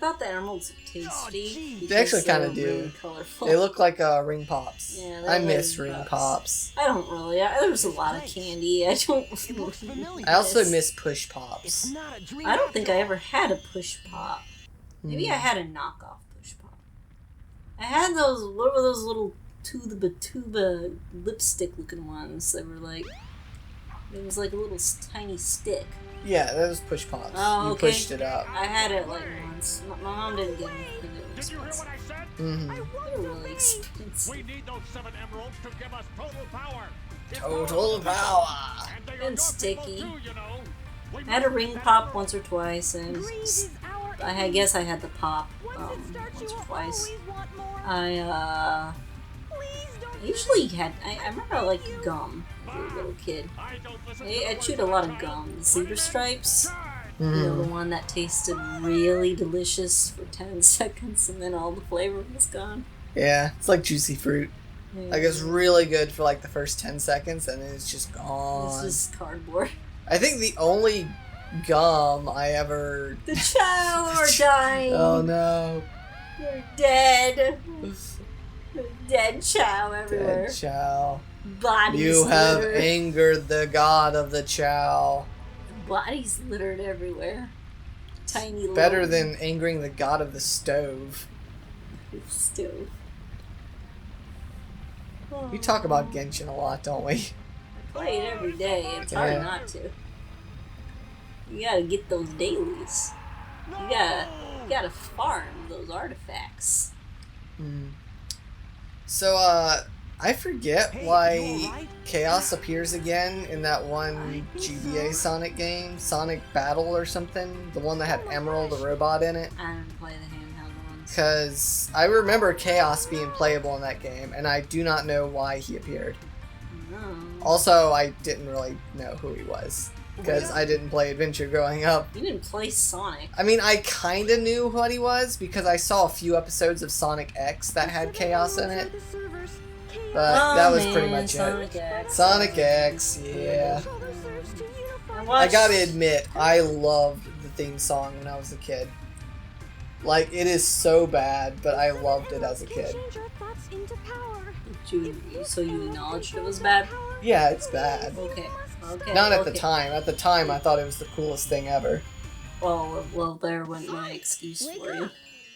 thought the emeralds looked tasty. They actually kind of do. Really colorful. They look like ring pops. Yeah, I miss ring pops. I don't really. There was a lot of candy. I don't. I also miss push pops. I don't think I ever had a push pop. Maybe I had a knockoff push pop. I had those. What were those little tuba lipstick looking ones that were like? It was like a little tiny stick. Yeah, that was push pops. Oh, you okay. pushed it up. I had it like once. My mom didn't get me because it was expensive. Mm-hmm. They were really expensive. We need those 7 emeralds to give us total power. Total power. And sticky. I had a ring pop once or twice, and I guess I had the pop once or twice. I usually had. I remember I liked gum as a little kid. I chewed a lot of gum. The Zebra Stripes. You know, the one that tasted really delicious for 10 seconds and then all the flavor was gone. Yeah, it's like juicy fruit. Yeah. Like, it's really good for like the first 10 seconds and then it's just gone. It's just cardboard. I think the only gum I ever... The chow are dying. Oh no. They're dead. Dead chow everywhere. Dead chow. Bodies You have littered. angered the god of the chow. Bodies littered everywhere. Tiny Better little than angering the god of the stove. stove. We talk about Genshin a lot, don't we? I play it every day. It's hard not to. You gotta get those dailies. You gotta farm those artifacts. So, I forget why Chaos appears again in that one GBA Sonic game, Sonic Battle or something, the one that had Emerald the robot in it. I didn't play the handheld ones. Because I remember Chaos being playable in that game, and I do not know why he appeared. No. Also, I didn't really know who he was, because I didn't play Adventure growing up. You didn't play Sonic. I mean, I kind of knew what he was, because I saw a few episodes of Sonic X that had Chaos in it. But that was pretty much Sonic it. X. Sonic X, yeah. I watched- gotta admit, I loved the theme song when I was a kid. Like, it is so bad, but I loved it as a kid. So you acknowledged it was bad? Yeah, it's bad. Okay. Not at the okay. time. At the time, I thought it was the coolest thing ever. Well, there went my excuse for you.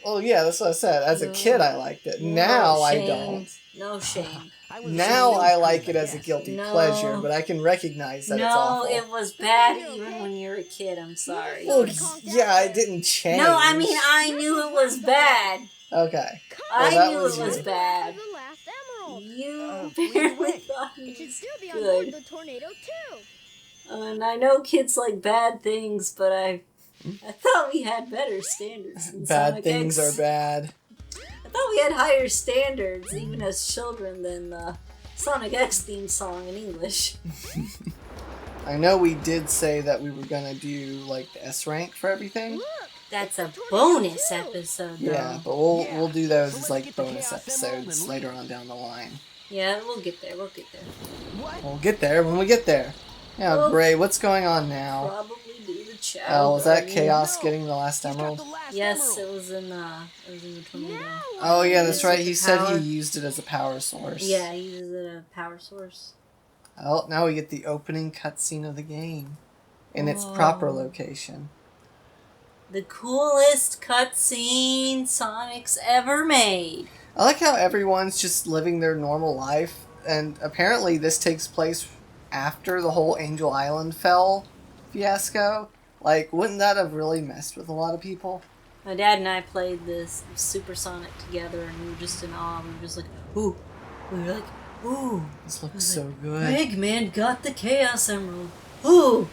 Well, yeah, that's what I said. As a kid, I liked it. Now, I don't. No shame. Now, I like it as a guilty No. pleasure, but I can recognize that it's awful. No, it was bad even when you were a kid. I'm sorry. Well, yeah, it didn't change. No, I mean, I knew it was bad. Okay. I that knew was it was you. bad. You apparently thought it was good. And I know kids like bad things, but I thought we had better standards than Bad Sonic things X. are bad. I thought we had higher standards, even as children, than the Sonic X theme song in English. I know we did say that we were gonna do, like, the S rank for everything. That's a bonus episode, though. Yeah, but we'll do those as, like, bonus episodes later on down the line. Yeah, we'll get there. We'll get there. We'll get there when we get there. Yeah, Well, Gray, what's going on now? Probably do the chow. Oh, was that garden. Chaos getting the last emerald? Yes, it was in the tornado. Oh, yeah, that's right. He The said power. he used it as a power source. Yeah, he uses it as a power source. Well, now we get the opening cutscene of the game in its proper location. The coolest cutscene Sonic's ever made. I like how everyone's just living their normal life, and apparently this takes place after the whole Angel Island fell fiasco. Like, wouldn't that have really messed with a lot of people? My dad and I played this Super Sonic together, and we were just in awe. We were just like, ooh. We were like, ooh. This looks so good. Eggman got the Chaos Emerald. Ooh.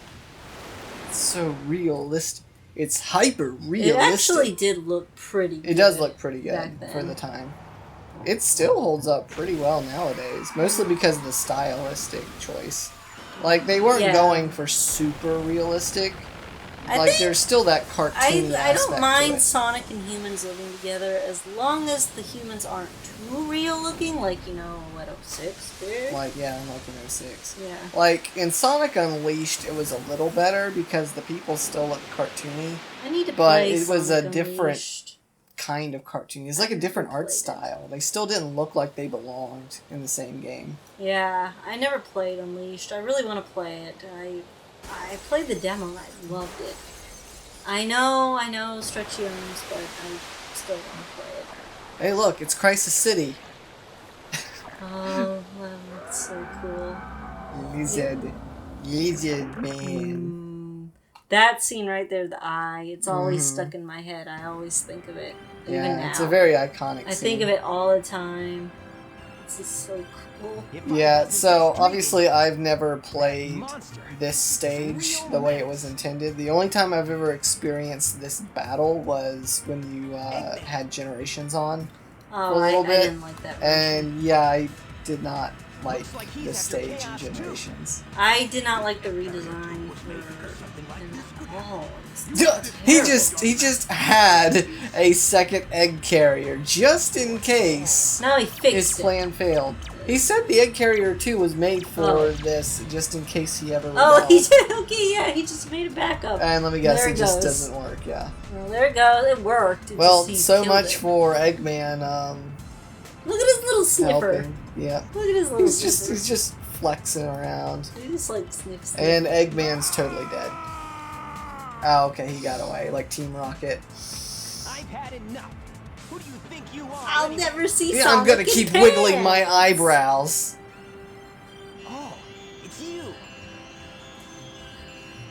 It's so realistic. It's hyper realistic. It actually did look pretty good. It does look pretty back good then. for the time. It still holds up pretty well nowadays, mostly because of the stylistic choice. Like, they weren't going for super realistic. there's still that cartoony I aspect don't mind to it. Sonic and humans living together as long as the humans aren't too real looking, like, what, 06 did? Like, yeah, like in 06. Yeah. Like, in Sonic Unleashed, it was a little better because the people still looked cartoony. I need to But play it was Sonic a different Unleashed. kind of cartoon. It's like a different art style. They still didn't look like they belonged in the same game. Yeah, I never played Unleashed. I really want to play it. I played the demo and I loved it. I know, stretchy arms, but I still want to play it. Hey, look, it's Crisis City. Oh, wow, that's so cool. Lizard man. That scene right there, the eye, it's always stuck in my head. I always think of it. Even now. It's a very iconic scene. I think of it all the time. This is so cool. Yeah, so obviously I've never played this stage the way it was intended. The only time I've ever experienced this battle was when you had Generations on for a little bit. I didn't like that version. And yeah, I did not like this stage in Generations. I did not like the redesign for He just had a second egg carrier just in case No, he fixed his plan failed. He said the egg carrier too was made for this, just in case he ever. Oh, he did. Okay, yeah, he just made a backup. And let me guess, There it it just goes. doesn't work. Yeah. Well, there it goes. It worked. It Well, just, he so killed much it. for Eggman. Look at his little sniffer. Helping. Yeah. Look at his little He's sniffer. just flexing around. He just like sniffs. And Eggman's totally dead. Oh, okay, he got away like Team Rocket. I've had enough. Who do you think you are? I'll never see Yeah, Sonic I'm gonna in keep pants. wiggling my eyebrows. Oh, it's you.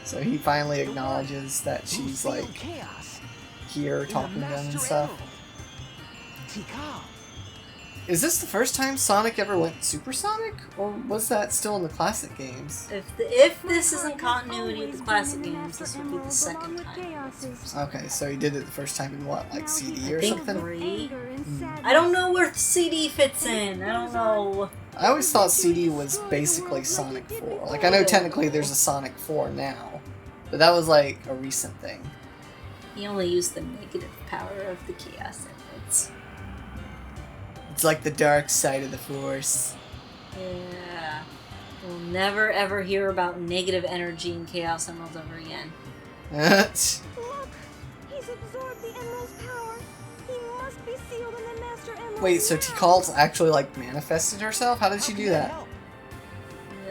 So he finally acknowledges that she's Who like sealed chaos here in the talking to them and Master stuff. Emerald? Tikal. Is this the first time Sonic ever went supersonic, or was that still in the classic games? If this is in continuity with the classic games, this would be the second time. Okay, so he did it the first time in what, like CD or I think something? 3. I don't know where CD fits in. I don't know. I always thought CD was basically Sonic 4. Like, I know technically there's a Sonic 4 now, but that was like a recent thing. He only used the negative power of the Chaos Emeralds. It's like the dark side of the Force. Yeah. We'll never ever hear about negative energy in Chaos Emeralds ever again. Look! He's absorbed the Emerald's power. He must be sealed in the Master Emerald. Wait, so Tikal's actually like manifested herself? How did she do that?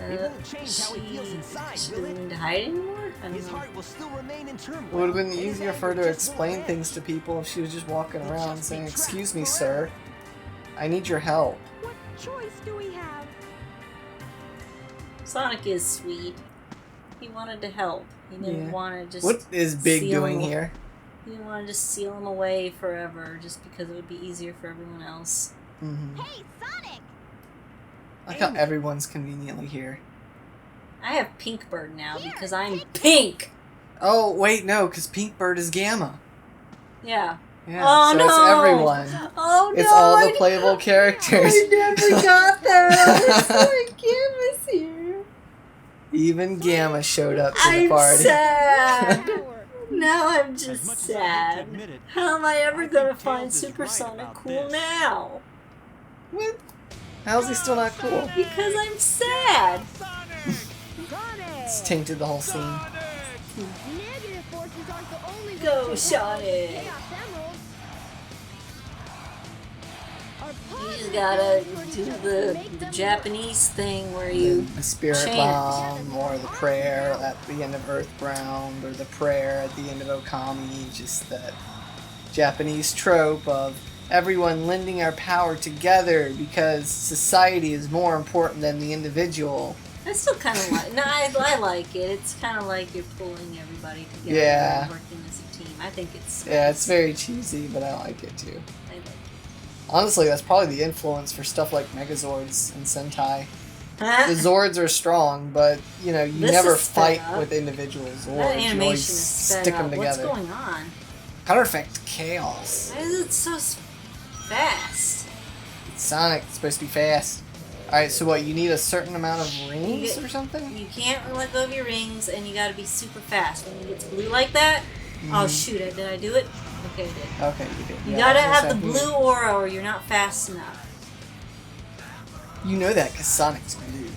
It won't change how he feels inside, She will doesn't it? need to hide anymore? I His don't know. heart will still remain in turmoil. It would have been and his easier for her anger to just won't explain end. things to people if she was just walking He'll around just be saying, trapped "Excuse me, forever." sir. I need your help." What choice do we have? Sonic is sweet. He wanted to help. He didn't Yeah. want to just. What is Big seal doing him- here? He didn't want to just seal him away forever just because it would be easier for everyone else. Mm-hmm. Hey, Sonic! I like how everyone's conveniently here. I have Pink Bird now because I'm pink! Oh, wait, no, because Pink Bird is Gamma. Yeah. Yeah, Oh, so no! it's everyone. Oh no! It's all the I- playable characters. I never got that! It's like Gamma's here. Even Gamma showed up to the I'm party. sad! Power. Now I'm As just much as I hate to sad. admit it, How am I ever I gonna think find Tails is right Supersonic about cool this. now? What? How's he still not cool? Because I'm sad! Sonic! Sonic! It's tainted the whole scene. Sonic! Negative forces aren't the only Go, ones that help Sonic. Chaos Emeralds. Our You just positive gotta forces do just the make them Japanese thing where you The Spirit chant. Bomb, or the prayer at the end of Earthbound, or the prayer at the end of Okami. Just that Japanese trope of everyone lending our power together because society is more important than the individual. I still kind of like. No, I like it. It's kind of like you're pulling everybody together Yeah. and working as a team. I think it's. Yeah, it's very cheesy, but I like it too. I like Honestly, that's probably the influence for stuff like Megazords and Sentai. The it. Zords are strong, but you know you This never is sped fight up. with individual Zords. That You animation always is sped stick up. them What's together. going on? Perfect chaos. Why is it so fast? Sonic is supposed to be fast. Alright, so what, you need a certain amount of rings or something? You can't let go of your rings, and you gotta be super fast. When it gets blue like that, oh shoot, did I do it? Okay, I did. Okay, you did. You Yeah, gotta I was have the gonna say, blue aura or you're not fast enough. You know that because Sonic's blue.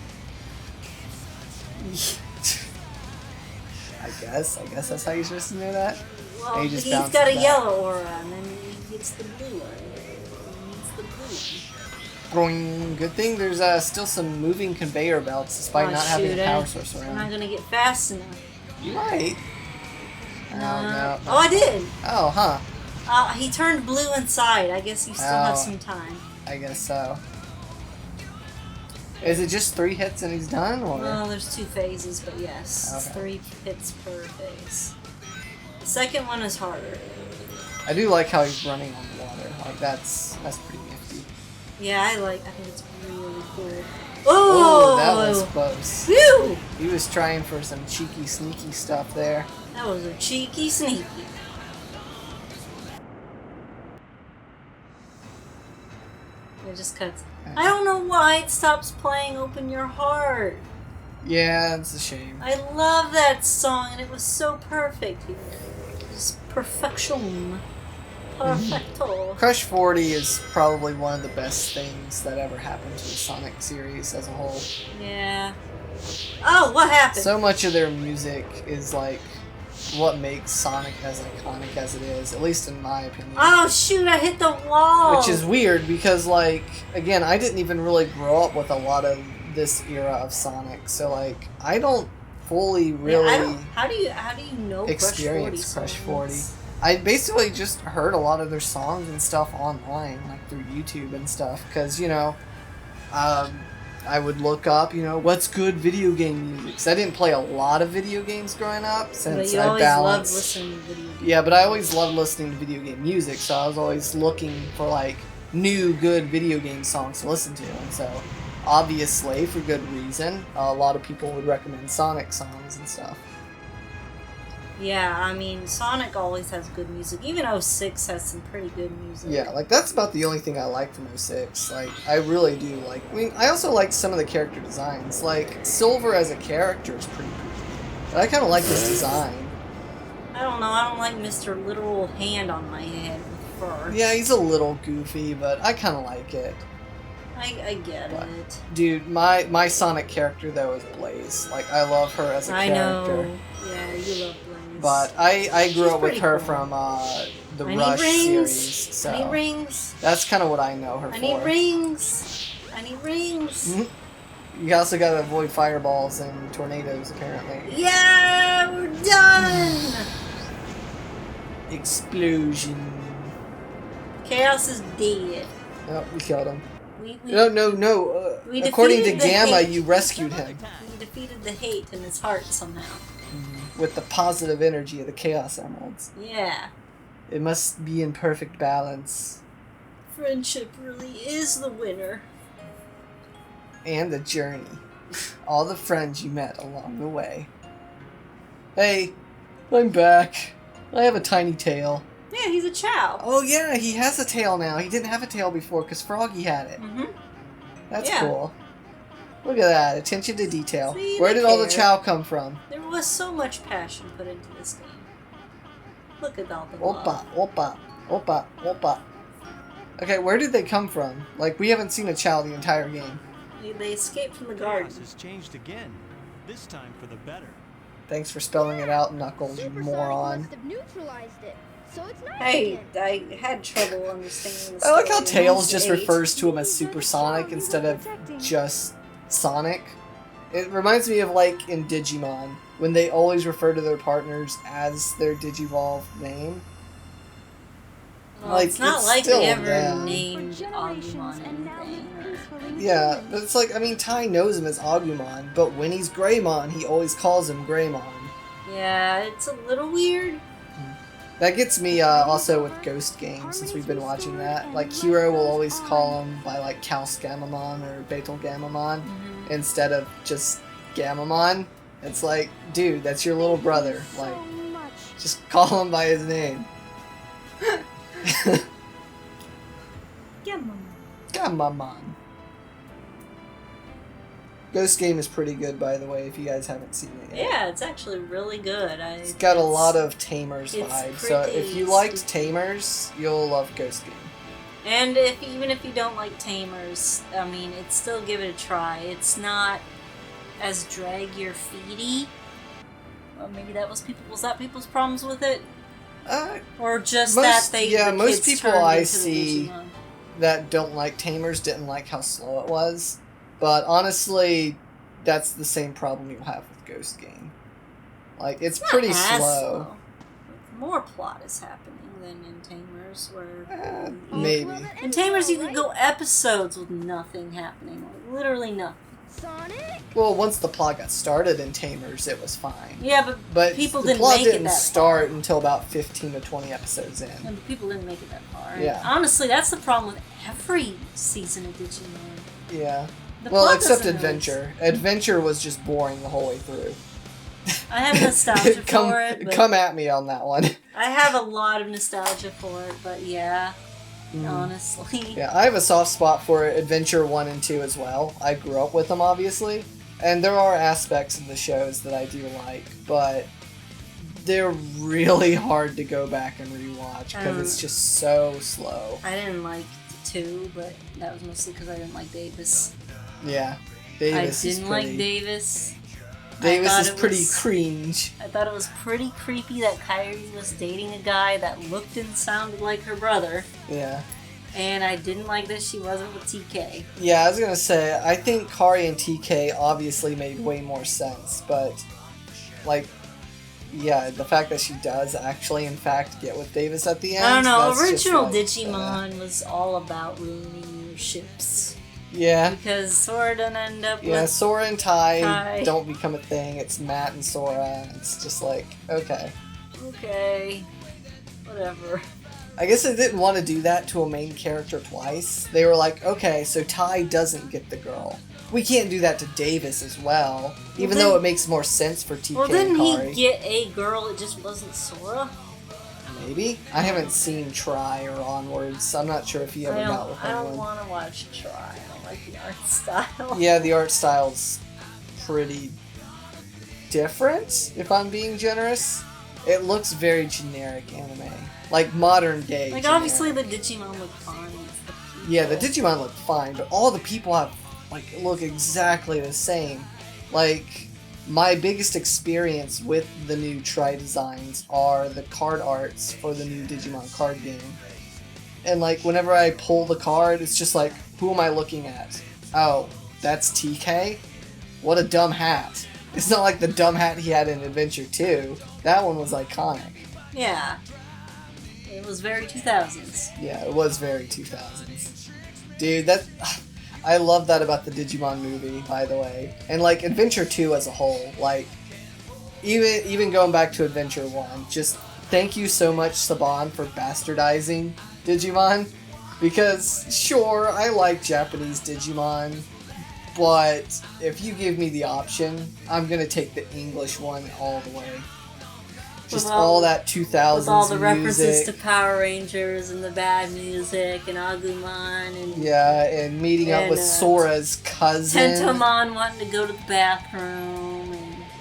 I guess that's how you're supposed to know that. Well, And you he's just bounce got a it back. yellow aura, and then he gets the blue one. He needs the blue. Boing. Good thing there's still some moving conveyor belts despite Oh, not having shoot, a power source I'm not around. gonna get fast enough. You might. No. Oh, I did! Oh, huh. He turned blue inside. I guess you still have Oh. some time. I guess so. Is it just 3 hits and he's done, or? Well, there's 2 phases, but yes. It's Okay. 3 hits per phase. The second one is harder. I do like how he's running on the water. Like that's pretty nifty. Yeah, I think it's really cool. Oh, Oh! that was close. Whew! He was trying for some cheeky, sneaky stuff there. That was a cheeky sneaky. It just cuts. I don't know why it stops playing Open Your Heart. Yeah, it's a shame. I love that song, and it was so perfect here. Just perfection. Perfecto. Crush 40 is probably one of the best things that ever happened to the Sonic series as a whole. Yeah. Oh, what happened? So much of their music is like what makes Sonic as iconic as it is, at least in my opinion. Oh shoot, I hit the wall! Which is weird because, like, again, I didn't even really grow up with a lot of this era of Sonic, so like I don't fully really how do you know experience Crush Crush 40 40. songs? I basically just heard a lot of their songs and stuff online, like through YouTube and stuff, because, you know, I would look up, you know, what's good video game music. 'Cause I didn't play a lot of video games growing up, But since you I always balanced. loved listening to video games. Yeah, but I always loved listening to video game music, so I was always looking for, like, new good video game songs to listen to, and so, obviously, for good reason, a lot of people would recommend Sonic songs and stuff. Yeah, I mean, Sonic always has good music. Even 06 has some pretty good music. Yeah, like, that's about the only thing I like from 06. Like, I really do like... I mean, I also like some of the character designs. Like, Silver as a character is pretty cool. But I kind of like his design. I don't know, I don't like Mr. Literal Hand on my head with fur. Yeah, he's a little goofy, but I kind of like it. I get But, it. dude, my Sonic character, though, is Blaze. Like, I love her as a I character. know. Yeah, you love Blaze. But I grew She's up with pretty her cool. from the I need Rush rings. series. So I need rings. that's kind of what I know her I for. need rings. I need rings. Mhm. You also gotta avoid fireballs and tornadoes, apparently. Yeah, we're done. Explosion. Chaos is dead. Oh, we killed him. We No. We According to defeated the Gamma, hate. you rescued him defeated the hate in his heart somehow. with the positive energy of the Chaos Emeralds. Yeah. It must be in perfect balance. Friendship really is the winner. And the journey. All the friends you met along the way. Hey, I'm back. I have a tiny tail. Yeah, he's a chow. Oh yeah, he has a tail now. He didn't have a tail before because Froggy had it. Mm-hmm. That's Yeah. cool. Look at that, attention to detail. See, Where they did all the care. chow come from? There was so much passion put into this game. Look at all the love. Oppa. Okay, where did they come from? Like, we haven't seen a chow the entire game. They escaped from the garden. Chaos has changed again. This time for the better. Thanks for spelling it out, Knuckles, you Supersonic moron. must have neutralized it, so it's not Hey, again. I had trouble understanding the I like how story. Tails just Eight. refers to him as Supersonic instead of just Sonic. It reminds me of, like, in Digimon, when they always refer to their partners as their Digivolve name. Well, like, it's not it's like still they ever them. named For generations, Agumon and now anything. live peacefully with Yeah, humans. but it's like, I mean, Ty knows him as Agumon, but when he's Greymon, he always calls him Greymon. Yeah, it's a little weird. That gets me also with Ghost Games, since we've been watching that. Like, Hero will always call him by, like, Kaus Gamamon or Betel Gamamon, instead of just Gamamon. It's like, dude, that's your little brother. Like, So much. just call him by his name. Yeah, Mama. Gamamon. Ghost Game is pretty good, by the way, if you guys haven't seen it yet. Yeah, it's actually really good. It's got a lot of Tamers it's vibes, so if you pretty liked Tamers, you'll love Ghost Game. And even if you don't like Tamers, I mean, it's still give it a try. It's not as drag your feety. Well, maybe was that people's problems with it? Or just most kids people turned I into the see Digimon? that don't like Tamers didn't like how slow it was. But honestly, that's the same problem you have with Ghost Game. Like, it's not pretty as slow. More plot is happening than in Tamers, where Maybe. in Tamers you could go episodes with nothing happening, like literally nothing. Sonic? Well, once the plot got started in Tamers, it was fine. Yeah, But people the didn't plot make it didn't that start far. until about 15 to 20 episodes in. And the people didn't make it that far. Yeah. Honestly, that's the problem with every season of Digimon. Yeah. The Well, plot except doesn't Adventure. Adventure was just boring the whole way through. I have nostalgia for it. But Come at me on that one. I have a lot of nostalgia for it, but yeah, honestly. Yeah, I have a soft spot for Adventure 1 and 2 as well. I grew up with them, obviously. And there are aspects of the shows that I do like, but they're really hard to go back and rewatch because it's just so slow. I didn't like the 2, but that was mostly because I didn't like Davis. Yeah, Davis I is didn't pretty... like Davis. Davis is pretty cringe. I thought it was pretty creepy that Kyrie was dating a guy that looked and sounded like her brother. Yeah. And I didn't like that she wasn't with TK. Yeah, I was gonna say, I think Kari and TK obviously made way more sense, but, like, yeah, the fact that she does actually, in fact, get with Davis at the end. I don't know, that's just original like, Digimon was all about ruining your ships. Yeah. Because Sora doesn't end up Yeah, with... Sora and Tai Tai. don't become a thing. It's Matt and Sora. It's just like, okay. Okay. Whatever. I guess they didn't want to do that to a main character twice. They were like, okay, so Tai doesn't get the girl. We can't do that to Davis as well, even then- though it makes more sense for TK Well, and didn't Kari. he get a girl, it just wasn't Sora? Maybe? I haven't seen Try or Onwards. I'm not sure if he ever got with I don't anyone. want to watch Try. I don't like the art style. Yeah, the art style's pretty different, if I'm being generous. It looks very generic anime. Like modern day. Like, generic. obviously the Digimon look fine. It's the people. Yeah, the Digimon look fine, but all the people have look exactly the same. Like, my biggest experience with the new Tri designs are the card arts for the new Digimon card game. And like, whenever I pull the card, it's just like, who am I looking at? Oh, that's TK? What a dumb hat. It's not like the dumb hat he had in Adventure 2. That one was iconic. Yeah. It was very 2000s. Yeah, it was very 2000s. Dude, I love that about the Digimon movie, by the way. And, like, Adventure 2 as a whole, like, even going back to Adventure 1, just thank you so much, Saban, for bastardizing Digimon. Because, sure, I like Japanese Digimon, but if you give me the option, I'm gonna take the English one all the way. Just all that 2000s with all the references music. to Power Rangers and the bad music and Agumon and Yeah, and meeting up with Sora's cousin. Tentomon wanting to go to the bathroom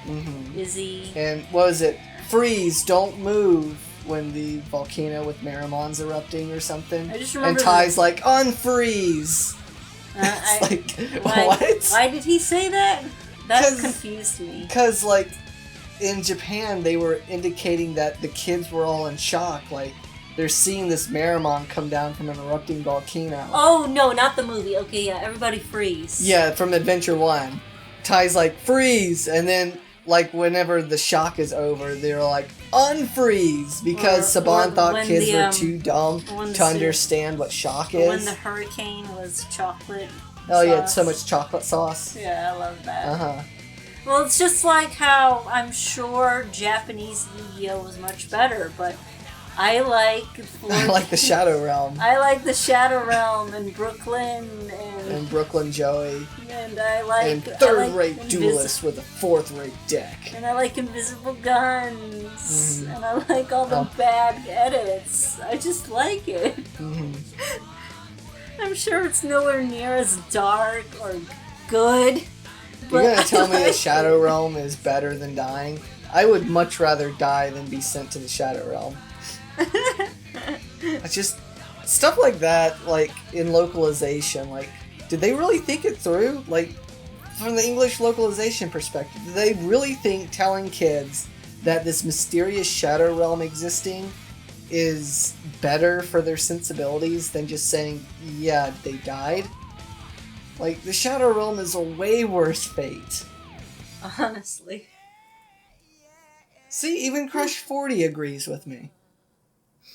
and Izzy. And what was it? Freeze, don't move when the volcano with Maramon's erupting or something. I just remember and Ty's like, unfreeze! It's like, what? Why did he say that? That confused me. Because, like, in Japan, they were indicating that the kids were all in shock. Like, they're seeing this Maramon come down from an erupting volcano. Oh, no, not the movie. Okay, yeah, everybody freeze. Yeah, from Adventure 1. Ty's like, freeze! And then, like, whenever the shock is over, they're like, unfreeze! Because Saban thought kids were too dumb to understand what shock is. When the hurricane was chocolate Oh, sauce. yeah, it's so much chocolate sauce. Yeah, I love that. Uh-huh. Well, it's just like how I'm sure Japanese Yu-Gi-Oh! Was much better, but I like... I like the Shadow Realm. I like the Shadow Realm and Brooklyn and Brooklyn Joey. And I like... And third-rate duelist with a fourth-rate deck. And I like Invisible Guns. And I like all the bad edits. I just like it. I'm sure it's nowhere near as dark or good You're gonna tell me the Shadow Realm is better than dying? I would much rather die than be sent to the Shadow Realm. It's just stuff like that, like in localization. Like, did they really think it through? Like, from the English localization perspective, did they really think telling kids that this mysterious Shadow Realm existing is better for their sensibilities than just saying, yeah, they died? Like, the Shadow Realm is a way worse fate. Honestly. See, even Crush 40 agrees with me.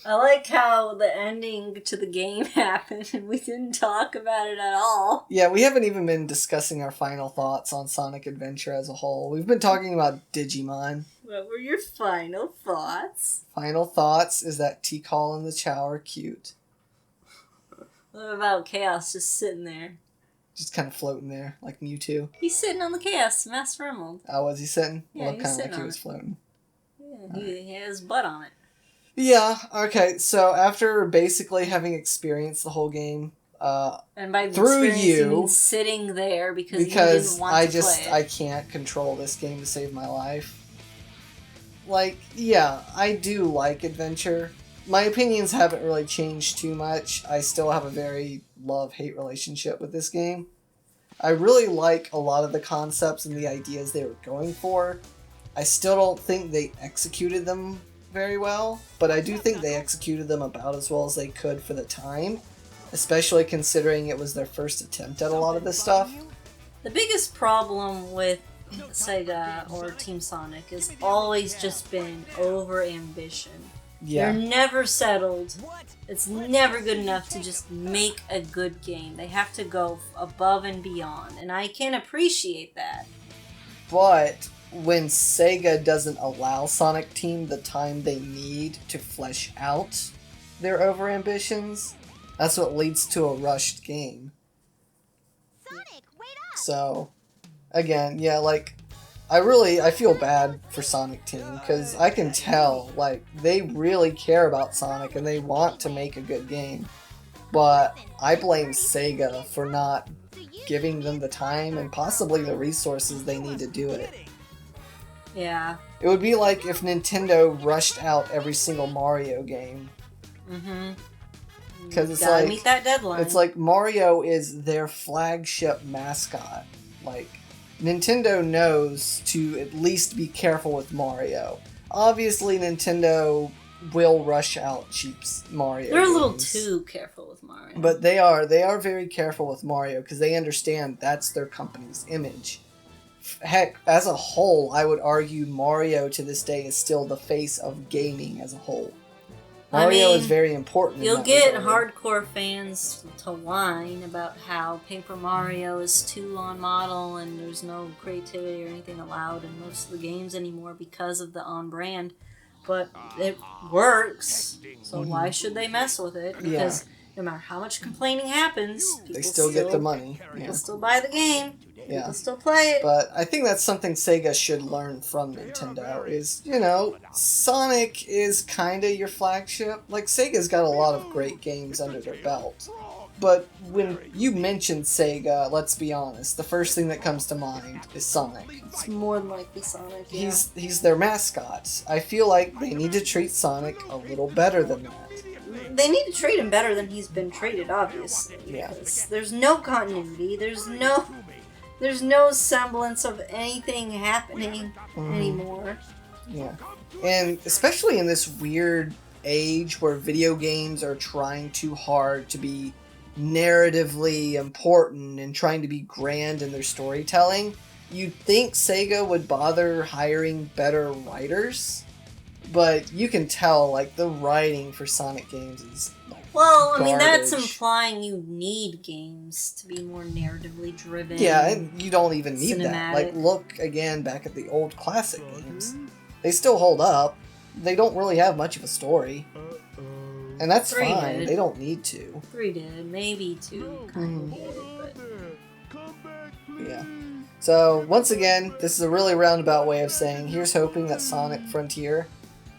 I like how the ending to the game happened and we didn't talk about it at all. Yeah, we haven't even been discussing our final thoughts on Sonic Adventure as a whole. We've been talking about Digimon. What were your final thoughts? Final thoughts is that Tikal and the Chow are cute. What about Chaos just sitting there? Just kind of floating there, like Mewtwo. He's sitting on the Chaos Master Emerald. Oh, was he sitting? Yeah, Looked he's kind of sitting like he on was it. floating. Yeah, he has his butt on it. Yeah, okay, so after basically having experienced the whole game, And by through experience, you, mean sitting there because you didn't want to play it. I can't control this game to save my life. Like, yeah, I do like adventure. My opinions haven't really changed too much. I still have a very love-hate relationship with this game. I really like a lot of the concepts and the ideas they were going for. I still don't think they executed them very well, but I do think they executed them about as well as they could for the time, especially considering it was their first attempt at a lot of this stuff. The biggest problem with Sega or Team Sonic has always just been over-ambition. Yeah. They're never settled. It's never good enough to just make a good game. They have to go above and beyond, and I can appreciate that. But when Sega doesn't allow Sonic Team the time they need to flesh out their overambitions, that's what leads to a rushed game. Sonic, wait up! So, again, yeah, like, I feel bad for Sonic Team, because I can tell, like, they really care about Sonic and they want to make a good game. But I blame Sega for not giving them the time and possibly the resources they need to do it. Yeah. It would be like if Nintendo rushed out every single Mario game. Mm-hmm. Because it's Gotta like, meet that deadline. it's like Mario is their flagship mascot. Like, Nintendo knows to at least be careful with Mario. Obviously, Nintendo will rush out cheap Mario They're a little games. too careful with Mario. But they are very careful with Mario because they understand that's their company's image. Heck, as a whole, I would argue Mario to this day is still the face of gaming as a whole. Mario is very important in You'll that get regard. hardcore fans to whine about how Paper Mario is too on model and there's no creativity or anything allowed in most of the games anymore because of the on-brand. But it works, so why should they mess with it? Because no matter how much complaining happens, people They still get the money. People Yeah. still buy the game. Yeah. People still play it. But I think that's something Sega should learn from Nintendo is, Sonic is kind of your flagship. Like, Sega's got a lot of great games under their belt. But when you mention Sega, let's be honest, the first thing that comes to mind is Sonic. It's more than likely Sonic, yeah. He's their mascot. I feel like they need to treat Sonic a little better than that. They need to treat him better than he's been treated, obviously. Yeah. Because there's no continuity. There's no semblance of anything happening anymore. Yeah. And especially in this weird age where video games are trying too hard to be narratively important and trying to be grand in their storytelling, you'd think Sega would bother hiring better writers, but you can tell, like, the writing for Sonic games is, like, Well, I mean, that's garbage. implying you need games to be more narratively driven. Yeah, and you don't even need that. Like, cinematic. look again back at the old classic games. They still hold up. They don't really have much of a story. And that's 3 fine. did. They don't need to. 3 did, maybe 2 kind of did, but... Yeah. So, once again, this is a really roundabout way of saying, here's hoping that Sonic Frontier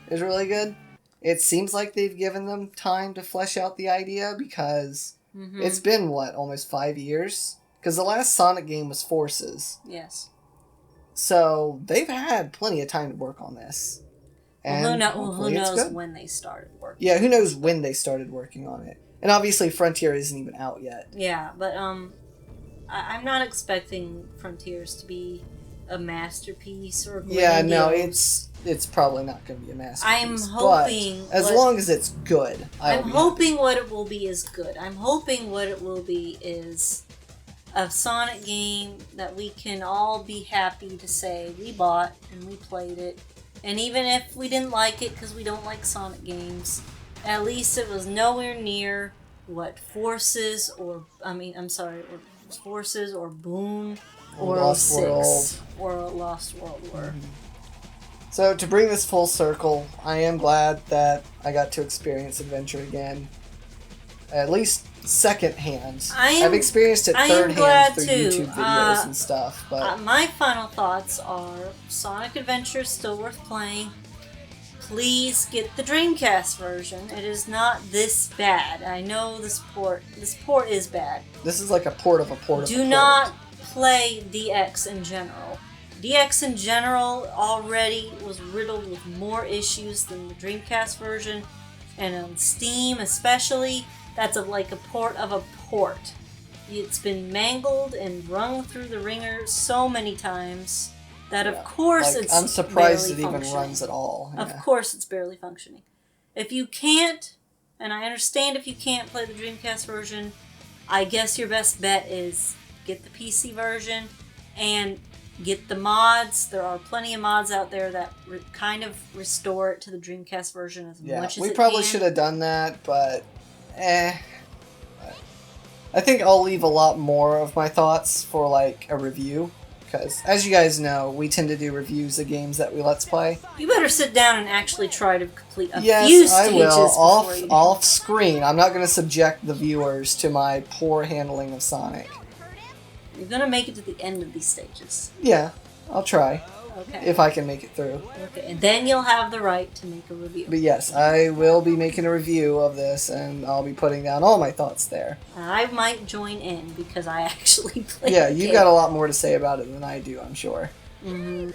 is really good. It seems like they've given them time to flesh out the idea because it's been, almost 5 years? Because the last Sonic game was Forces. Yes. So they've had plenty of time to work on this. And who knows when they started working? Yeah, who knows when they started working on it. And obviously Frontier isn't even out yet. Yeah, but I'm not expecting Frontiers to be a masterpiece or grandiose. Yeah, no, it's probably not going to be a masterpiece. I'm hoping... But as long as it's good, I'm hoping what it will be is good. I'm hoping what it will be is a Sonic game that we can all be happy to say we bought and we played it. And even if we didn't like it because we don't like Sonic games, at least it was nowhere near what Forces or Boon or Lost 06 World. or Lost World were. So to bring this full circle, I am glad that I got to experience Adventure again. At least second-hand. I've experienced it third-hand through YouTube videos and stuff. But my final thoughts are Sonic Adventure is still worth playing. Please get the Dreamcast version. It is not this bad. I know this port is bad. This is like a port of a port of a port. Do not play DX in general. DX in general already was riddled with more issues than the Dreamcast version. And on Steam especially, that's like a port of a port. It's been mangled and rung through the ringer so many times that of course it's I'm surprised it barely even runs at all. Yeah. Of course it's barely functioning. If you can't, and I understand if you can't play the Dreamcast version, I guess your best bet is get the PC version and get the mods. There are plenty of mods out there that kind of restore it to the Dreamcast version as much as we it probably can. should have done that, but I think I'll leave a lot more of my thoughts for like a review, because as you guys know, we tend to do reviews of games that we let's play. You better sit down and actually try to complete a few Yes, I stages will. Off screen. I'm not going to subject the viewers to my poor handling of Sonic. You're gonna make it to the end of these stages. Yeah, I'll try. Okay. If I can make it through. Okay, and then you'll have the right to make a review. But yes, I will be making a review of this, and I'll be putting down all my thoughts there. I might join in because I actually played. Yeah, the you game. got a lot more to say about it than I do, I'm sure. Mm-hmm.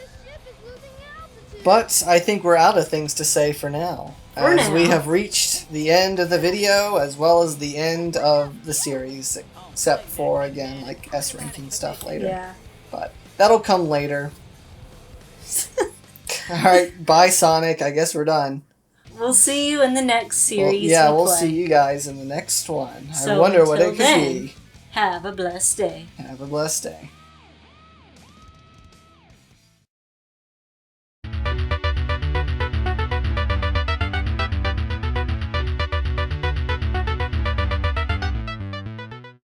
But I think we're out of things to say for now. We have reached the end of the video, as well as the end of the series, except for, again, like S-ranking stuff later. Yeah. But that'll come later. Alright, bye Sonic, I guess we're done. We'll see you in the next series. We'll see you guys in the next one. So I wonder what it could until then, be. Have a blessed day. Have a blessed day.